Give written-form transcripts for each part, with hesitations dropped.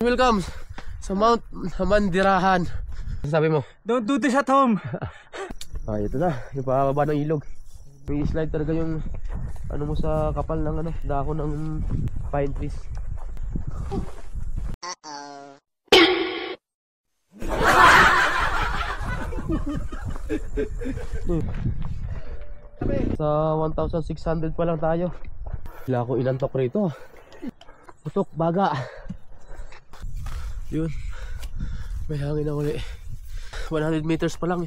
Welcome sa Mount Mandirahan. Ano sabi mo? Don't do this at home. Ito na, yung pababa ng ilog. May slide talaga yung ano mo sa kapal ng ano, dahon ng pine trees. Sa 1,600 pa lang tayo. Wala ako inantok rito. Putok, baga. Yun. May hangin na uli. 100 meters pa lang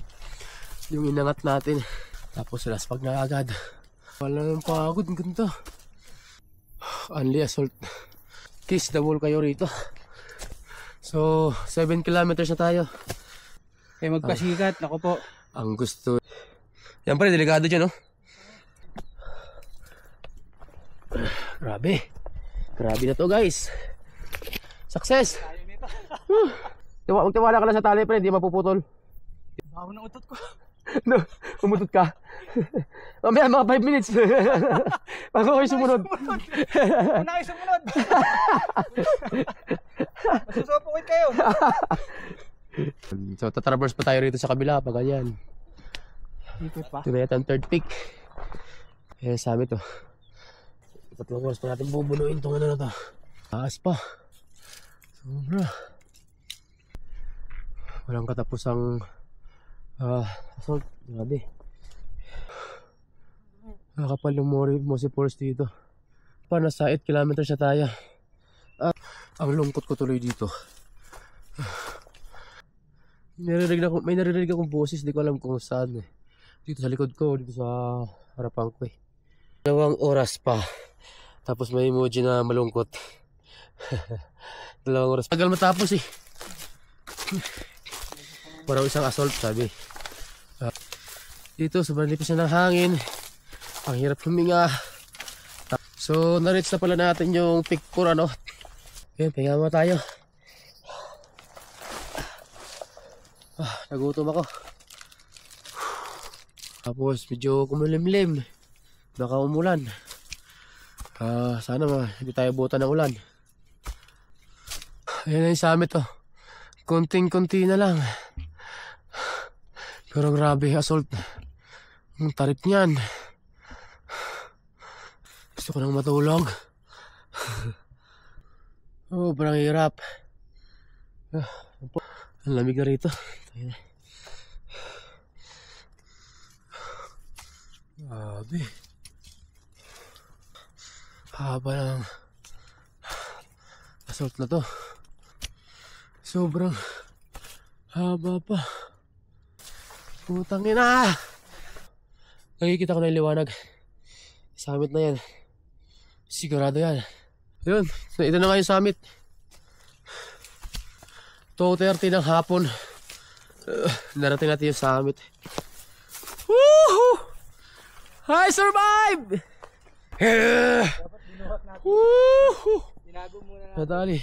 yung inangat natin. Tapos laspag na agad. Wala nang pagod. Ang ganda. Only assault. Kiss the wall kayo rito. So 7 kilometers na tayo. Kaya magpasikat. Ako po. Ang gusto. Yan pa rin, delikado dyan, no? Grabe. Grabe na to, guys. Success. Magtiwala ka lang sa tali, pre. Hindi mapuputol. Baho ng utot ko. No, umutot ka. Mamaya mga 5 minutes. Bago kayo sumunod. Una kayo sumunod. Masusupukit kayo. So tatraverse pa tayo rito sa kabila. Pag ganyan. Dito pa. Ito na yata ang third peak. Eh, sabi to. 3 oras pa natin bubunuin itong ano na to. Taas pa. Sobra. Walang katapusang assault. Grabe. Nakakapal yung Mosi Forest dito. Nasa 8 kilometers na tayo. Ang lungkot ko tuloy dito. May naririnig akong boses. Di ko alam kung saan. Dito sa likod ko. Dito sa harapan ko. 2 oras pa. Tapos may emoji na malungkot. 2 oras. Tagal matapos eh. Parang isang assault sabi. Dito sobrang lipis na ng hangin. Ang hirap huminga. So na-reach na pala natin yung peak 4 ano. Ayan, pahinga mo tayo. Nagutom ako. Tapos medyo kumulimlim. Baka umulan. Sana hindi tayo buta ng ulan. Ayan na yung summit oh. Konting-konti na lang. Pero grabe, assault. Ang tarik niyan. Gusto ko nang matulog. Oh, parang hirap. Ang lamig na rito. Grabe. Haba ng assault na to. Sobrang haba pa. Putang ina. Nakikita ko na yung liwanag. Summit na yan. Sigurado yan. Yun. Ito na nga yung summit. 2:30 ng hapon. Narating natin yung summit. Woohoo! I survived! Woohoo! Tinago muna natin. Natali.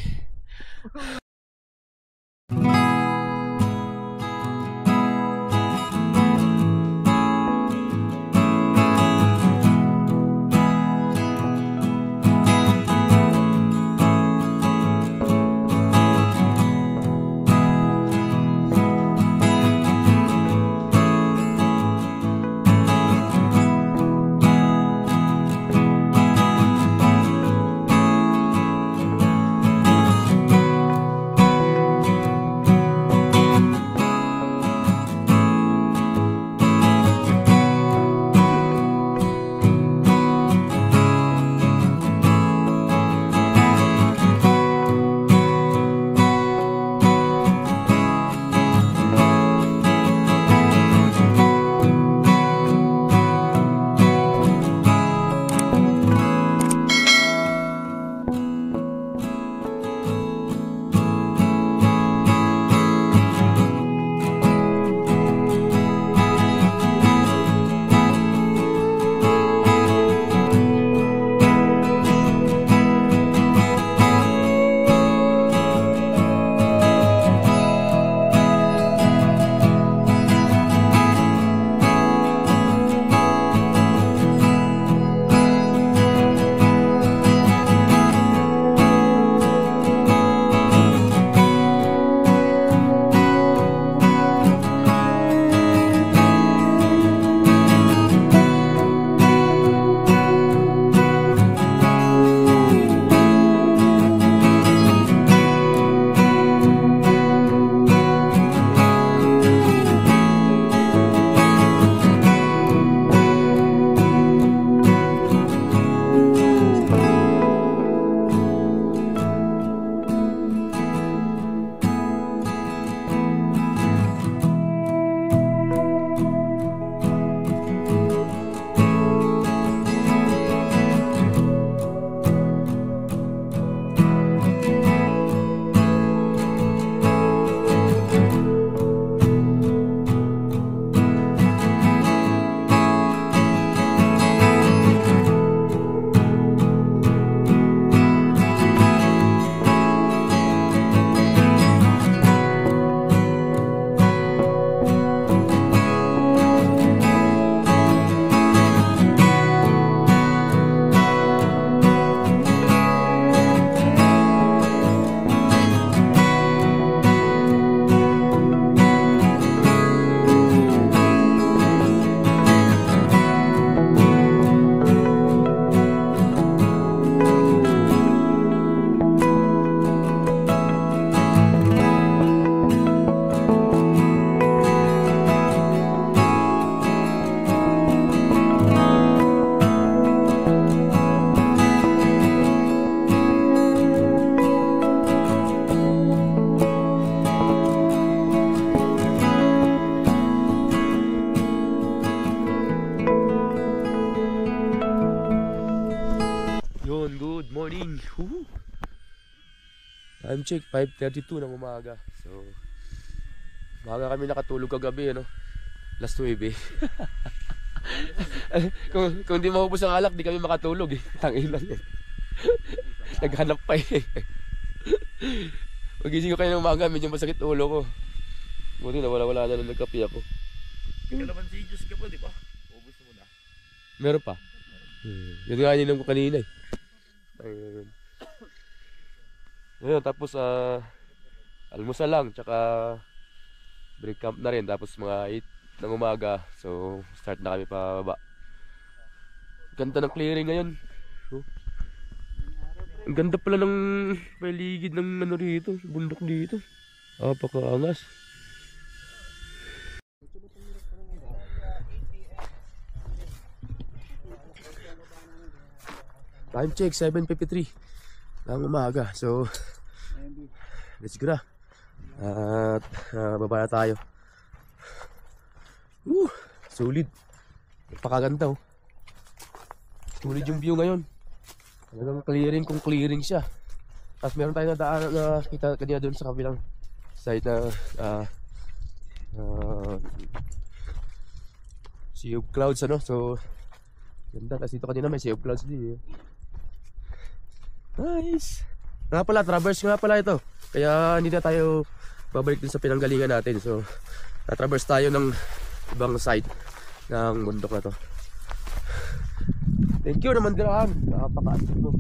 check, 5:32 ng umaga. So, umaga kami nakatulog kagabi, ano? Last 9. kung di maubos ang alak, di kami makatulog eh. Tangilan eh. Naghanap pa eh. Magising ko kayo ng umaga, medyo masakit ulo ko. Buti na wala na nagkapi ako. Kalamansi juice ka pa, di ba? Ubus mo na. Meron pa. Yun nga ininom ko kanina eh. Ayun, tapos almusal lang, tsaka break camp na rin. Tapos mga 8 ng umaga, so start na kami pababa. Ganda ng clearing ngayon. Ang ganda pala ng paligid ng ano rito, bundok dito. Pakaangas. Time check, 7:53 ng umaga. So, let's go na. At baba na tayo. Solid. Napakaganda oh. Solid yung view ngayon. Talagang clearing kung clearing siya. Tapos meron tayong nadaan na kita kanina doon sa kabilang side na sea of clouds ano. So, ganda. Tapos dito kanina may sea of clouds din eh. Nice. Nga pala, traverse nga pala ito. Kaya hindi na tayo babalik dun sa pinanggalingan natin. So, na-traverse tayo ng ibang side ng bundok na to. Thank you naman dirahan. Napaka-asip mo.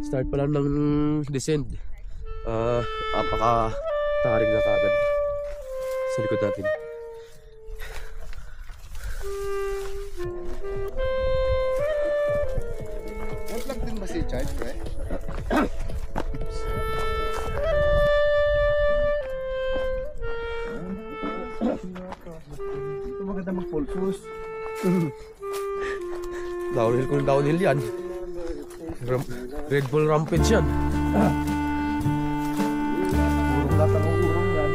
Start pa lang ng descend. Apaka-tarik na kagad sa likod natin. Nag-vlog din ba si Charles, pre? Ito maganda mag-full shoes. Downhill yan. Red Bull Rampage yan. Urong lahat ang urong yan.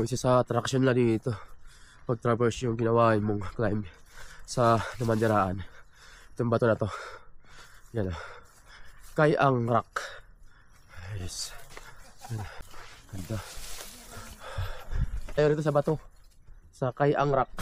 isa sa attraction na dito pag traverse yung ginawain mong climb sa Namandiraan. Itong bato na to, yan o, Kayang Rock. Yes, ganda. Tayo rito sa bato, sa Kayang Rock.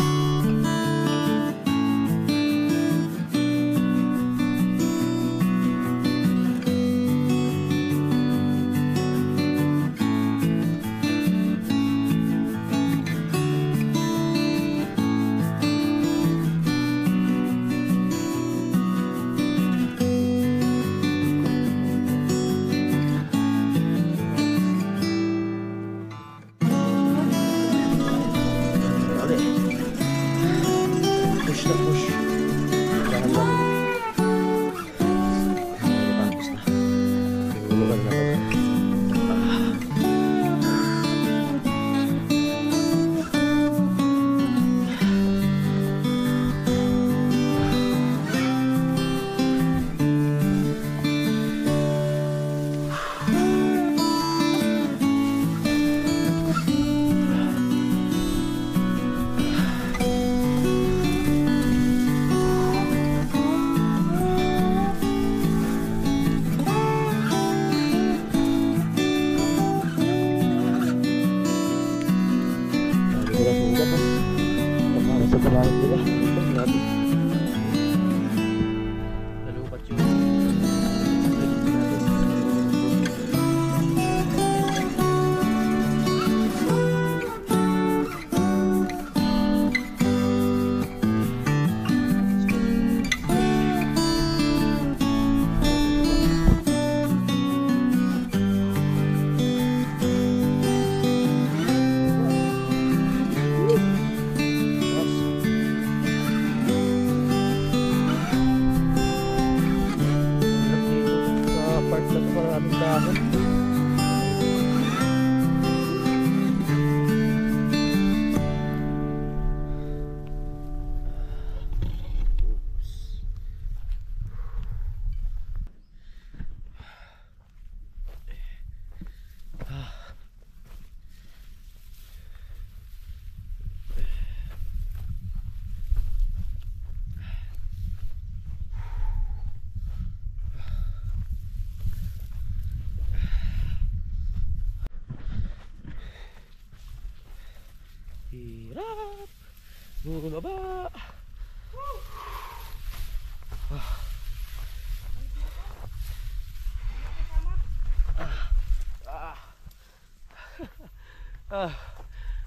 Hirap bumaba.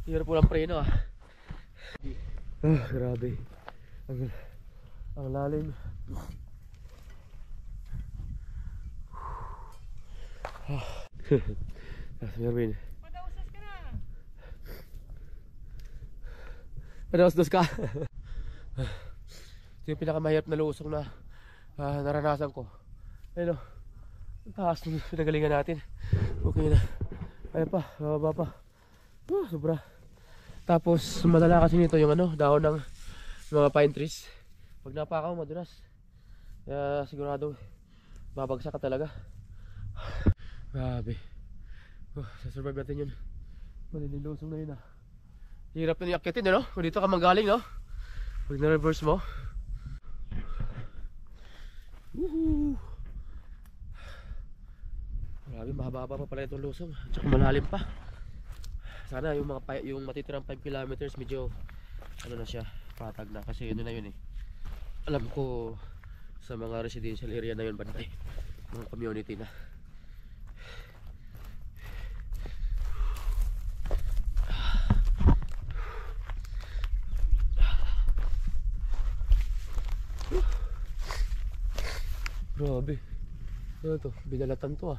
Hirap po ng preno grabe. Ang lalim. Merwin, padausas ka. Ito yung pinakamahirap na lusong na naranasan ko. Ayun o, ang taas ng pinagalingan natin. Okay na. Ayun pa, bababa pa. Sobra. Tapos madala kasi nito yung ano, dahon ng mga pine trees. Pag napakaw, madulas. Kaya sigurado babagsak ka talaga. Grabe. Sasurvive natin yun. Manilusong na yun Hirap na niyakitin no? Kung dito ka manggaling no? Pag na-reverse mo. Grabe, mahaba pa pala itong lusong. Tsaka malalim pa. Sana yung yung matitirang 5 kilometers medyo ano na siya, patag na. Kasi yun na yun Alam ko sa mga residential area na yun bantay. Mga community na. Grabe. Ano to? Binalatan to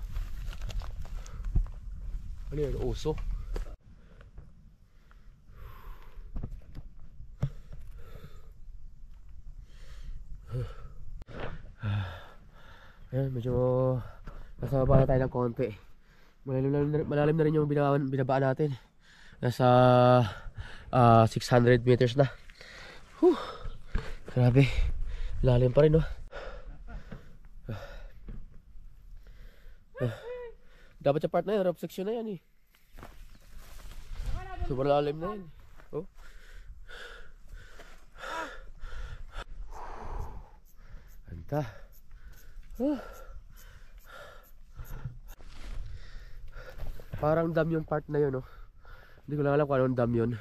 Ano yan? Oso? Ayan, medyo nasa baba na tayo ng konti. Malalim na rin yung binabaan natin. Nasa 600 meters na. Grabe. Lalim pa rin Dapat sa part na yun, rough section na yan Sobrang lalim na yun. Oh. Anta. Parang dam yung part na yun, oh. Hindi ko lang alam kung anong dam yun.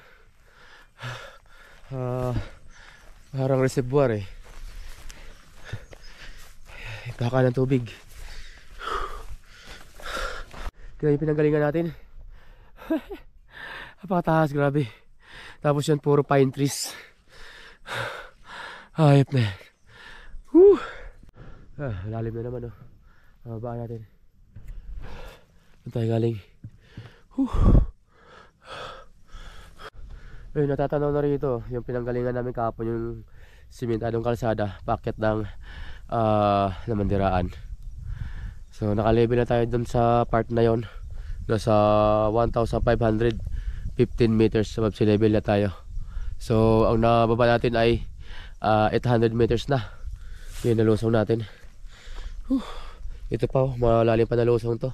Parang reservoir eh. Baka ng tubig. Kaya yung pinanggalingan natin. Napakataas, grabe. Tapos yan puro pine trees. Hayop na yan. Lalim na naman, oh. Babaan natin. Saan tayo galing? Ayun, natatanaw na rin ito. Yung pinanggalingan namin kahapon, yung simentadong kalsada, packet ng Lamandiraan. So naka-level na tayo dun sa part na yon. Nasa 1,515 meters above sea level na tayo. So ang nababa natin ay 800 meters na. Yun, nalusong natin. Ito pa, oh, malalim pa na lusong to.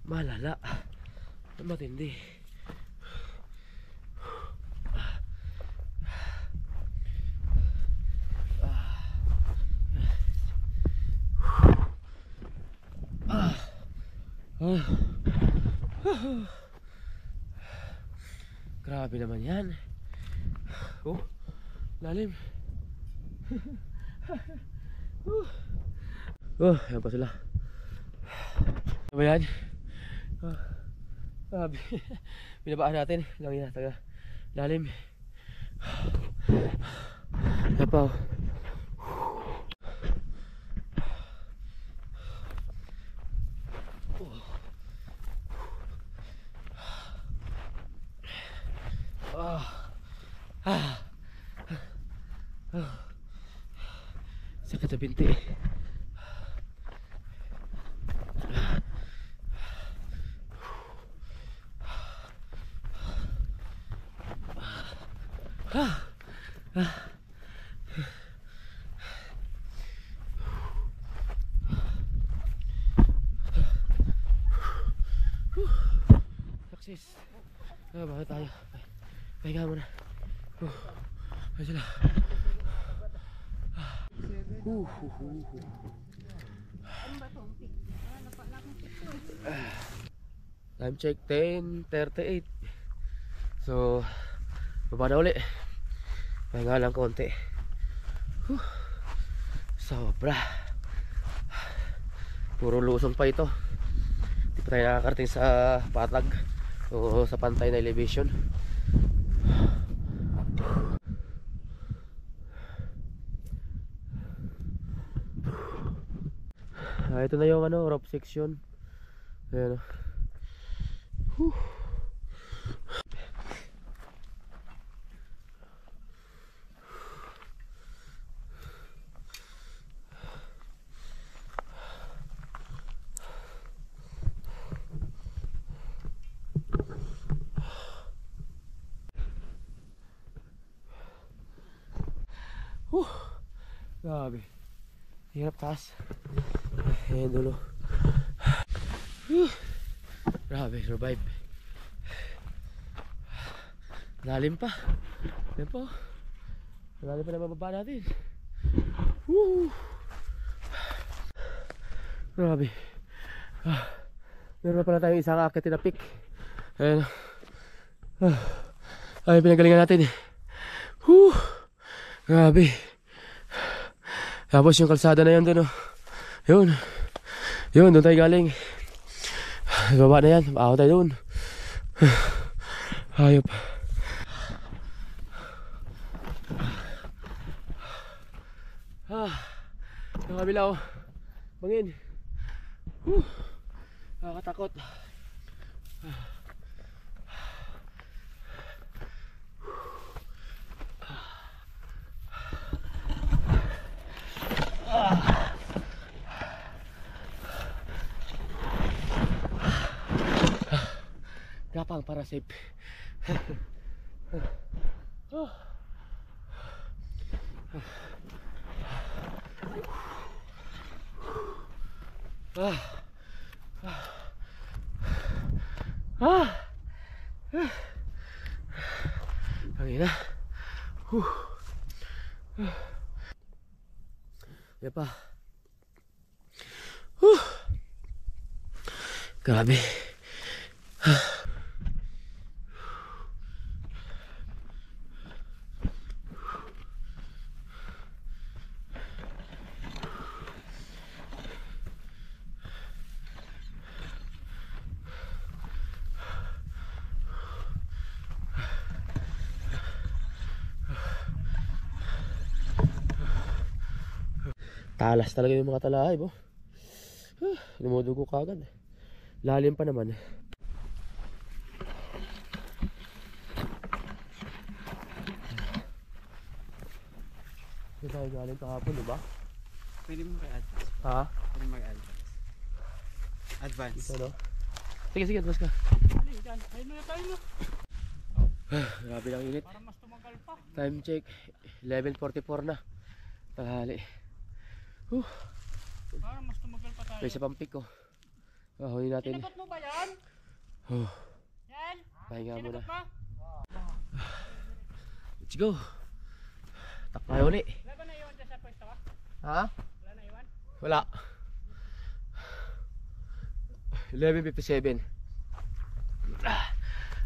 Malala. Matindi. Grabe naman yan. Oh, lalim. Oh, yan pa sila. Ano ba yan? Grabe. Binabaan natin. Lang yan, taga lalim. Yan pa, oh. Sakit sa binti. Success. Bakit tayo? Pahinga muna. Ayan sila. Time check 10:38. So baba na uli. Pahinga lang konti. Sobra. Puro lusong pa ito. Hindi pa tayo nakakarating sa patag o sa pantay na elevation. Ito na yung rope section. Ayan. Grabe. Hirap taas. Ayan dulo. Grabe, survive. Lalim pa. Ayan po. Lalim pa na mababa natin. Grabe. Meron na pala tayong isang akitin na peak. Ayan. Ay, pinagalingan natin. Grabe. Tapos yung kalsada na yun dun, oh. Yun. Yun, doon tayo galing. Baba na yan. Ako tayo doon. Hayop. Yung kabila, oh. Bangin. Nakakatakot. Gapang para safe. Hangin na. Yan pa. Grabe. Talas talaga yung mga talahay, bo. Lumudugo kagad. Lalim pa naman. Hindi tayo galing kahapon, diba? Pwede mo mag-advance. Ha? Pwede mo mag-advance. Advance. Ito, no? Sige, advance ka. Ayun dyan. Ayun na tayo no. Grabe lang init. Para mas tumagal pa. Time check. 11:44 na. Tanghali. Para mas tumagal pa tayo. May isa pang pick, oh. Huli natin. Sinagot mo ba yan? Yan? Pahinga muna. Sinagot mo? Let's go. Takpa uli. Wala ba na iwan dyan sa pwesto ka? Ha? Wala na iwan? Wala. 11:57.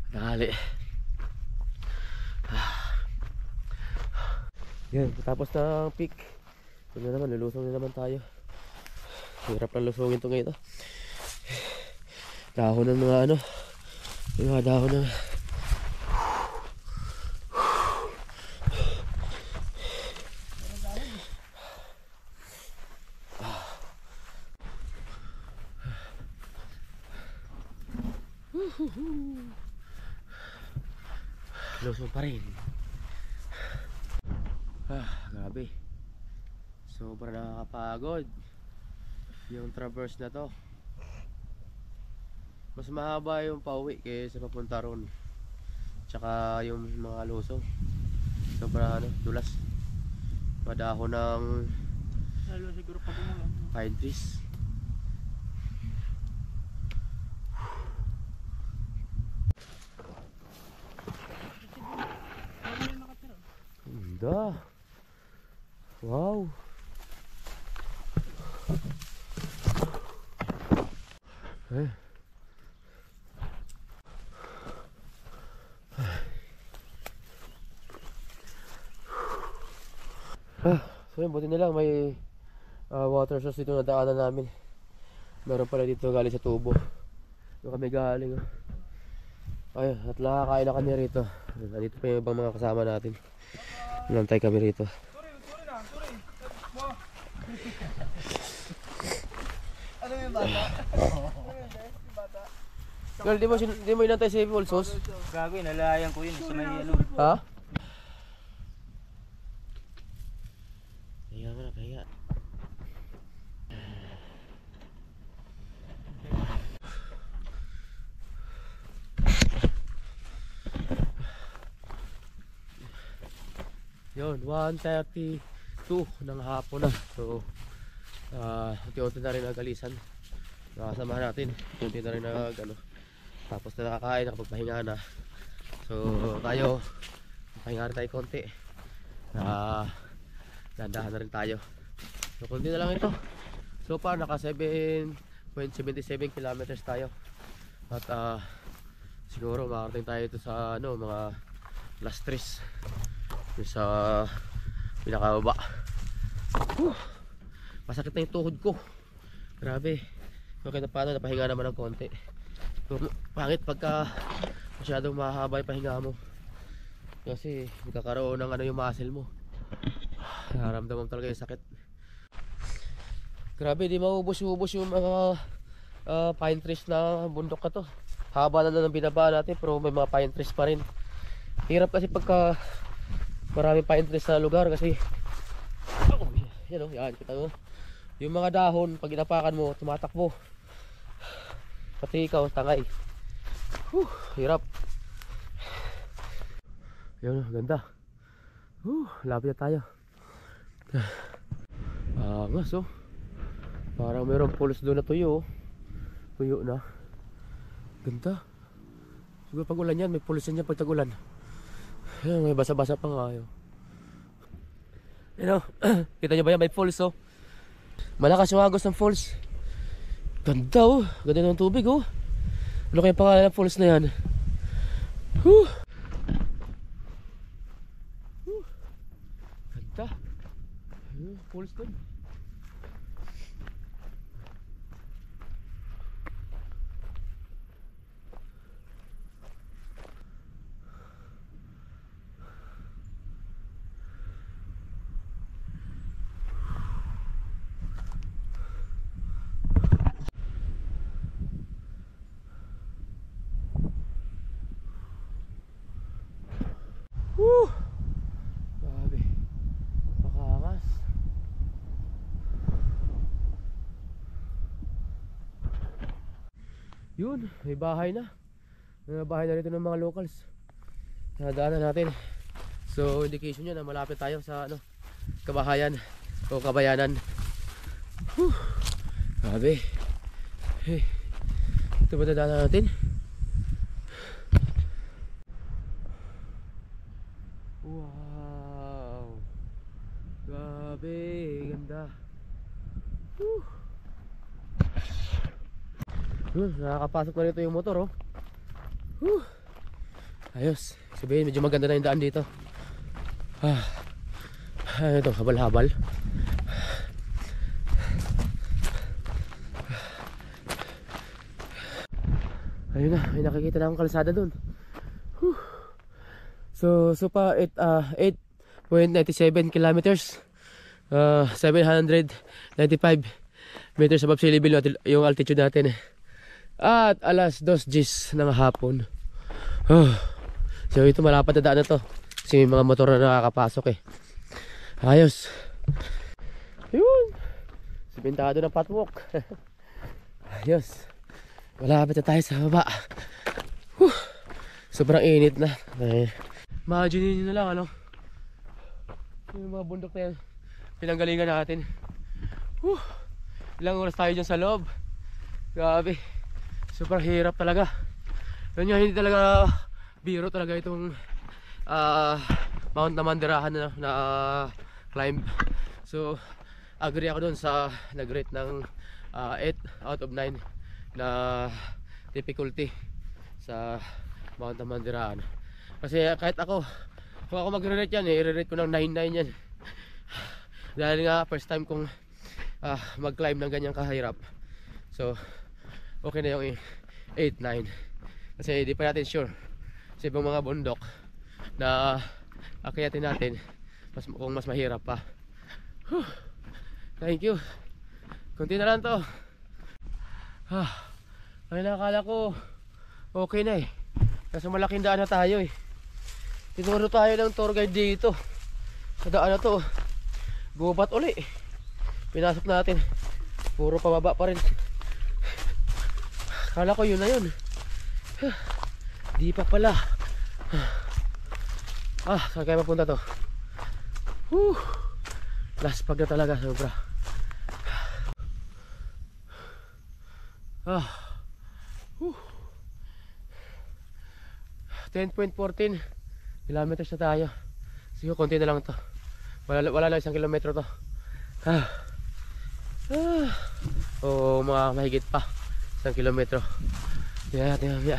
Tanghali. Yan, tapos na ang peak. Ito na naman, lulusong na naman tayo. Hirap na lusungin ito ngayon. Dahon ng mga ano, yung mga dahon ng lusong pa rin. Grabe. Sobrang nakakapagod yung traverse na to. Mas mahaba yung pauwi kaysa papunta ron. Tsaka yung mga lusong sobrang ano, dulas. Madahon ng Lalo siguro pag umulan. pine trees. Ganda. Wow. So yun, buti na lang may water source dito na daanan namin. Meron pala dito galing sa tubo. Doon kami galing. Ayun, at nakakain na kami rito. Nandito pa yung ibang mga kasama natin. Nantay kami rito. Ano yung bata? Girl, di mo inantay si Pulsos? Gago, nalayan ko yun sa may ano. Ha? Pahinga mo na, pahinga. Yun, 1:32 ng hapon na. So, unti-unti na rin nagalisan. Nakasamahan natin. Unti na rin ano. Tapos na nakakain, nakapagpahinga na. So, tayo, pahinga rin tayo konti. Dandahan na rin tayo. So, konti na lang ito. So far, naka 7.77 kilometers tayo. At siguro makarating tayo ito sa ano, mga last 3 yung sa pinakababa. Masakit na yung tuhod ko. Grabe. Okay na paano, napahinga naman ng konti. So, pangit pagka masyadong mahaba yung pahinga mo. Kasi magkakaroon ng ano yung muscle mo. Nararamdaman talaga yung sakit. Grabe, di maubos-ubos yung mga pine trees na bundok ka to. Haba na ng binaba natin pero may mga pine trees pa rin. Hirap kasi pagka maraming pine trees sa lugar kasi yan o, yan kita mo. Yung mga dahon pag inapakan mo tumatakbo. Pati ikaw tangay. Hirap. Yun, ganda. Lapit na tayo. Angas oh. Parang mayroong falls doon na tuyo. Tuyo na. Ganda. Siguro pag ulan yan, may falls yan pag tag-ulan. May basa-basa pa nga yun. You know, kita nyo ba yan? May falls oh. Malakas yung agos ng falls. Ganda oh. Ganda ng tubig oh. Ano kaya pangalan ng falls na yan? Whew. Ganda. Falls doon. Woo! Grabe. Makaangas. Yun, may bahay na. May bahay na rito ng mga locals. Nadaanan natin. So, indication nyo na malapit tayo sa ano, kabahayan o kabayanan. Whew! Grabe. Hey. Ito ba nadaanan natin? Wow, grabe, ganda. Nakakapasok na rito yung motor oh. Ayos, sabihin medyo maganda na yung daan dito. Ano ito, habal-habal. Ayun na, may nakikita na akong kalsada dun. So pa 8.97 kilometers, 795 meters above sea level yung altitude natin. At alas 2 Gs ng hapon. So ito malapad na daan na to kasi may mga motor na nakakapasok eh. Ayos. Yun, simentado ng patwalk. Ayos, malapit na tayo sa baba. Sobrang init na. Imagine nyo na lang ano, yung mga bundok na yan, pinanggalingan natin. Ilang oras tayo dyan sa loob. Grabe, super hirap talaga. Yun nga, hindi talaga biro talaga itong Mount Namandirahan na climb. So agree ako dun sa nag-rate ng 8 out of 9 na difficulty sa Mount Namandirahan. Kasi kahit ako, kung ako magre-rate yan i-rate ko ng 9-9 yan. Dahil nga first time kong mag-climb ng ganyang kahirap. So okay na yung 8-9. Kasi di pa natin sure sa ibang mga bundok na akyatin natin kung mas mahirap pa. Thank you. Kunti na lang to. Ay, nakakala ko okay na eh. Kasi malaking daan na tayo eh. Tinuro tayo ng tour guide dito sa daan na to. Gubat uli. Pinasok natin, puro pababa pa rin. Kala ko yun na yun. Di pa pala. Saan kaya mapunta to? Last pag na talaga, sobra. 10.14 kilometers na tayo. Siguro konti na lang to. Wala lang 1 kilometro to. O mga mahigit pa 1 kilometro. Tingnan natin mamaya.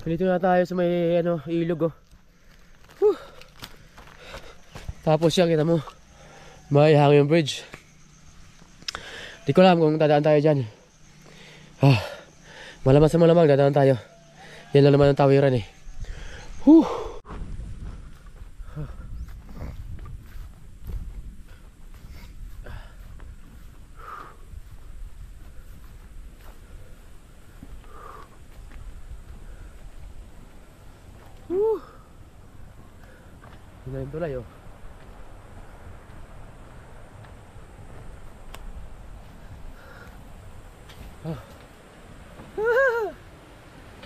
Dito na tayo sa may ilog oh. Tapos yan, kita mo, may hanging bridge. Di ko alam kung dadaan tayo dyan. Malamang sa malamang dadaan tayo. Yan lang naman ang tawiran eh. Yun na yung tulay oh.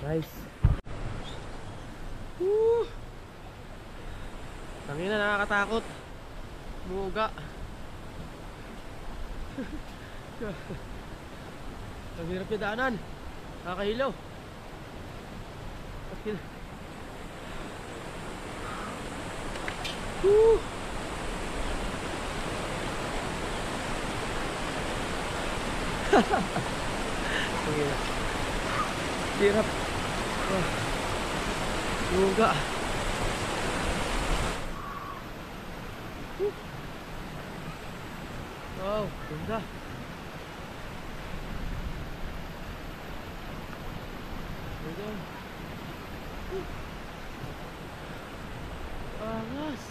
Nice. Tangina, nakakatakot. Muga. Ang hirap yung daanan. Nakakahilaw. Woo! Hirap. Luga. Wow, ganda. Ganda. Angas.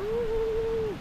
Woo!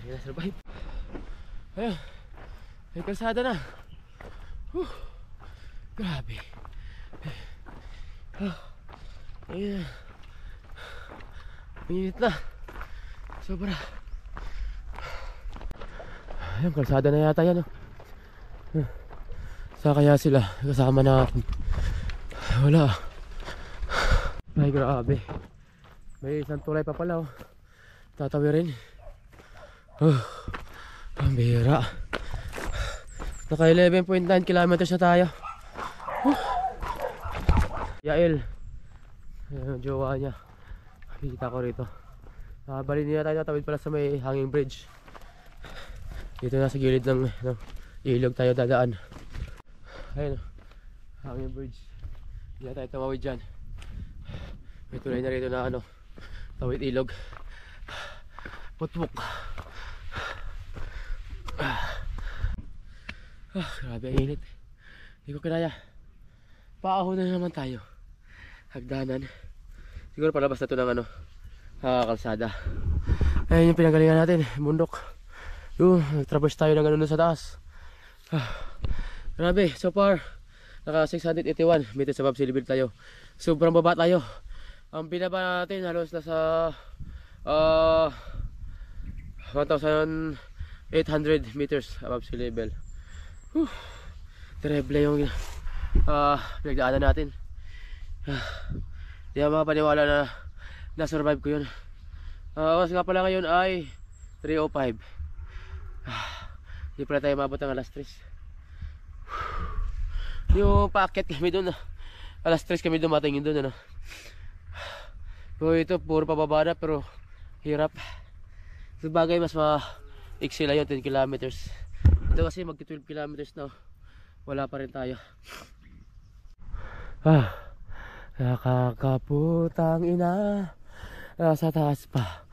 Ayun na, survive. Ayun, may kalsada na. Grabe. Ayun. Minit na. Sobra. Ayun, kalsada na yata yan. Saan kaya sila kasama natin? Wala. Ay, grabe. May isang tulay pa pala. Tatawirin. Ang bihira. Naka 11.9 kilometers na tayo. Yael, yung jowa niya, kita ko rito. Bali niya tayo, tatawid pala sa may hanging bridge. Dito na sa gilid ng ilog tayo dadaan. Ayun, hanging bridge. Hindi na tayo tumawid dyan. May tulay na rito na tawid ilog. Putpuk. Grabe ang init. Hindi ko kinaya. Paahon na naman tayo. Hagdanan. Siguro palabas na ito ng kalsada. Ayun yung pinagalingan natin, bundok. Yung nag-traverse tayo ng sa taas. Grabe, so far naka 681 meters above sea level tayo. Sobrang baba tayo. Ang binaba natin halos nasa 1,800 meters above sea level. Terrible yung pinagdaanan natin. Di ako makapaniwala na na-survive ko yun. Oras nga pala ngayon ay 3:05. Hindi pala tayo mabot ng alas 3. Yung paakyat kami doon, alas 3 kami dumating doon. So ito puro pababa na pero hirap. Sabagay mas maiksi lang yun, 10 kilometers. Ito kasi magti 12 kilometers na. Wala pa rin tayo. Nakakaputang ina. Nasa taas pa.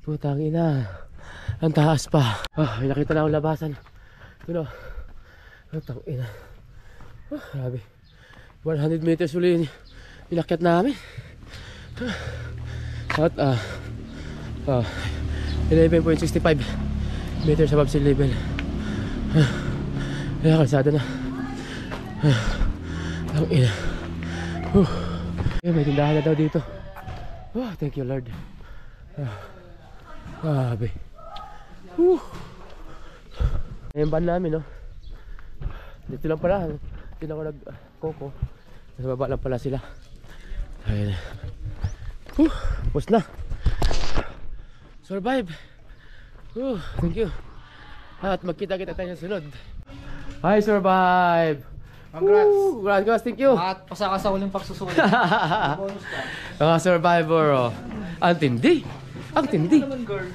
Putang ina. Ang taas pa. May nakita na akong labasan. Ito na. Putang ina. Grabe. 100 meters uli inakyat namin. At 11.65 meters above sea level. Kaya kalsada na. Ang ina. May tindahan na daw dito. Thank you Lord. Grabe. Yung van namin dito lang pala. Dito lang ako nag-koko. Nasa baba lang pala sila. Ayun. Tapos na. Survive. Thank you. At magkita-kita tayo sa sunod. I survive. Congrats. Congrats, thank you. At pasa ka sa huling pagsusulit. Bonus ka. Mga survivor. Ang tindi. Ang tindi. Naman girl.